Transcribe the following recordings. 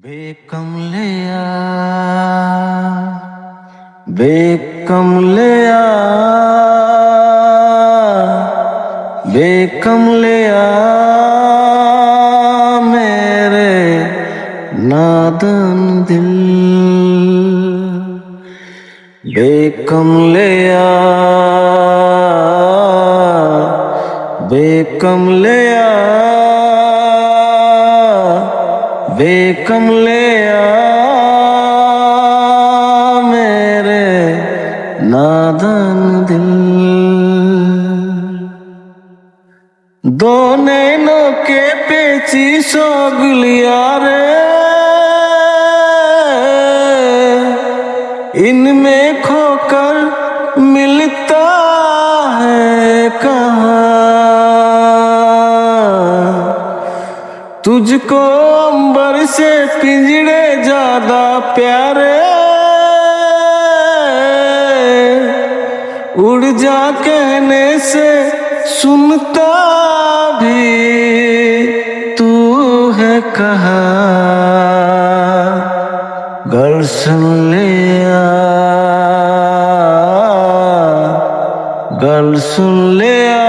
बेकमलिया बेकमलिया बेकमलिया मेरे नादान दिल बेकमलिया बेकमलिया बेकमलिया मेरे नादान दिल दो नैनों के पेची सोगलिया रे इनमें खोकर मिलता है कहाँ तुझको अंबर से पिंजड़े ज्यादा प्यारे उड़ जा कहने से सुनता भी तू है कहाँ गल सुन लिया गल सुन लिया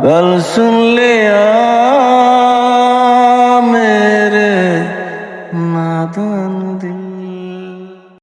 गल सुन लिया मेरे नादान